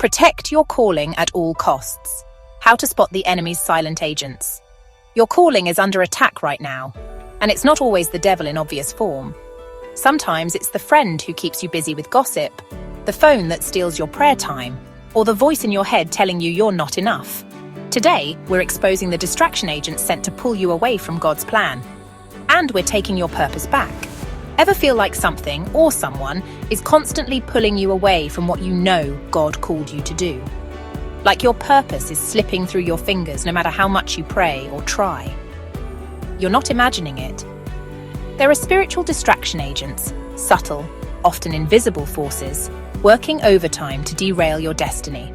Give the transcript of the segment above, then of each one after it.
Protect your calling at all costs. How to spot the enemy's silent agents. Your calling is under attack right now, and it's not always the devil in obvious form. Sometimes it's the friend who keeps you busy with gossip, the phone that steals your prayer time, or the voice in your head telling you you're not enough. Today, we're exposing the distraction agents sent to pull you away from God's plan. And we're taking your purpose back. Ever feel like something or someone is constantly pulling you away from what you know God called you to do? Like your purpose is slipping through your fingers no matter how much you pray or try. You're not imagining it. There are spiritual distraction agents, subtle, often invisible forces, working overtime to derail your destiny.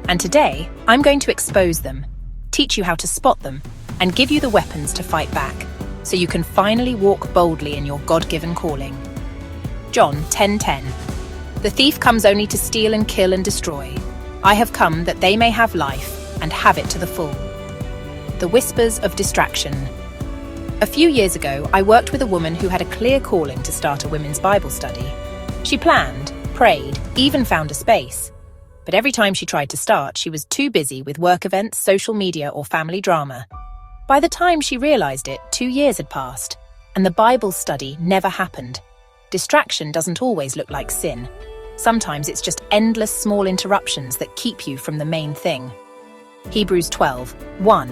And today, I'm going to expose them, teach you how to spot them, and give you the weapons to fight back, so you can finally walk boldly in your God-given calling. John 10:10. The thief comes only to steal and kill and destroy. I have come that they may have life and have it to the full. The whispers of distraction. A few years ago, I worked with a woman who had a clear calling to start a women's Bible study. She planned, prayed, even found a space. But every time she tried to start, she was too busy with work events, social media, or family drama. By the time she realized it, 2 years had passed, and the Bible study never happened. Distraction doesn't always look like sin. Sometimes it's just endless small interruptions that keep you from the main thing. Hebrews 12:1.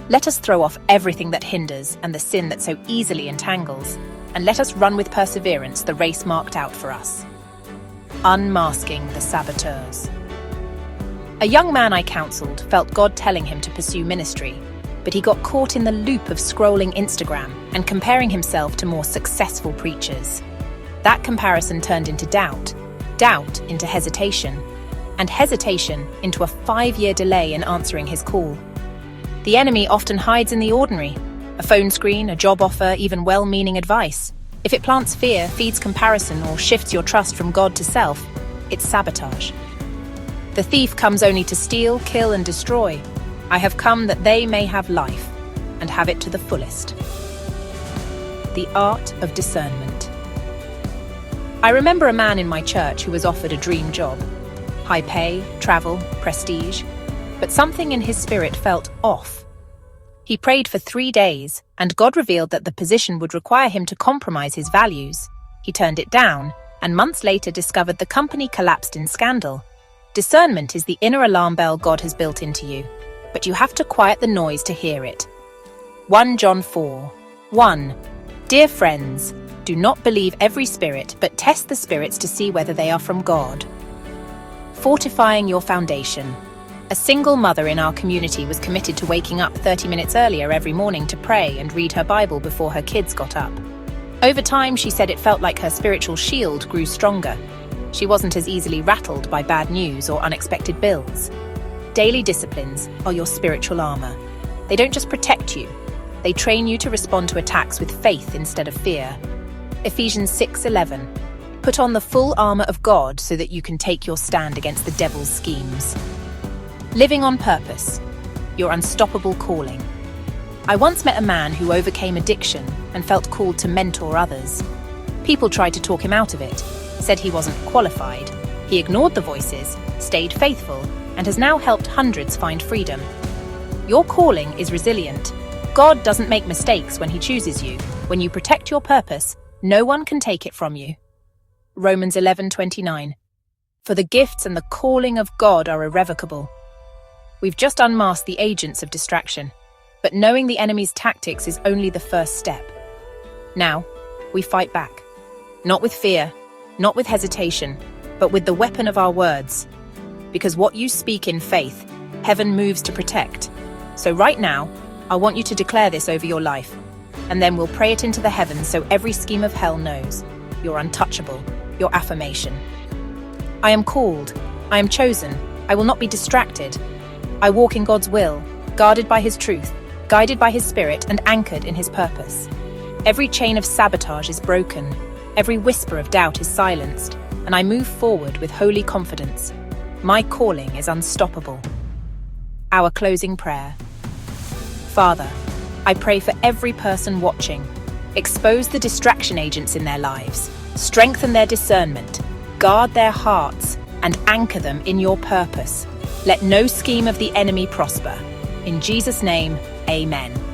Let us throw off everything that hinders and the sin that so easily entangles, and let us run with perseverance the race marked out for us. Unmasking the saboteurs. A young man I counseled felt God telling him to pursue ministry, but he got caught in the loop of scrolling Instagram and comparing himself to more successful preachers. That comparison turned into doubt into hesitation, and hesitation into a 5-year delay in answering his call. The enemy often hides in the ordinary: a phone screen, a job offer, even well-meaning advice. If it plants fear, feeds comparison, or shifts your trust from God to self, it's sabotage. The thief comes only to steal, kill, and destroy. I have come that they may have life, and have it to the fullest. The art of discernment. I remember a man in my church who was offered a dream job. High pay, travel, prestige. But something in his spirit felt off. He prayed for 3 days, and God revealed that the position would require him to compromise his values. He turned it down, and months later discovered the company collapsed in scandal. Discernment is the inner alarm bell God has built into you, but you have to quiet the noise to hear it. 1 John 4:1. Dear friends, do not believe every spirit, but test the spirits to see whether they are from God. Fortifying your foundation. A single mother in our community was committed to waking up 30 minutes earlier every morning to pray and read her Bible before her kids got up. Over time, she said it felt like her spiritual shield grew stronger. She wasn't as easily rattled by bad news or unexpected bills. Daily disciplines are your spiritual armor. They don't just protect you, they train you to respond to attacks with faith instead of fear. Ephesians 6:11. Put on the full armor of God so that you can take your stand against the devil's schemes. Living on purpose, your unstoppable calling. I once met a man who overcame addiction and felt called to mentor others. People tried to talk him out of it, said he wasn't qualified. He ignored the voices, stayed faithful, and has now helped hundreds find freedom. Your calling is resilient. God doesn't make mistakes when he chooses you. When you protect your purpose, no one can take it from you. Romans 11:29. For the gifts and the calling of God are irrevocable. We've just unmasked the agents of distraction, but knowing the enemy's tactics is only the first step. Now, we fight back. Not with fear, not with hesitation, but with the weapon of our words. Because what you speak in faith, heaven moves to protect. So right now, I want you to declare this over your life, and then we'll pray it into the heavens so every scheme of hell knows. You're untouchable, your affirmation. I am called, I am chosen, I will not be distracted. I walk in God's will, guarded by his truth, guided by his spirit, and anchored in his purpose. Every chain of sabotage is broken, every whisper of doubt is silenced, and I move forward with holy confidence. My calling is unstoppable. Our closing prayer. Father, I pray for every person watching. Expose the distraction agents in their lives, strengthen their discernment, guard their hearts, and anchor them in your purpose. Let no scheme of the enemy prosper. In Jesus' name, amen.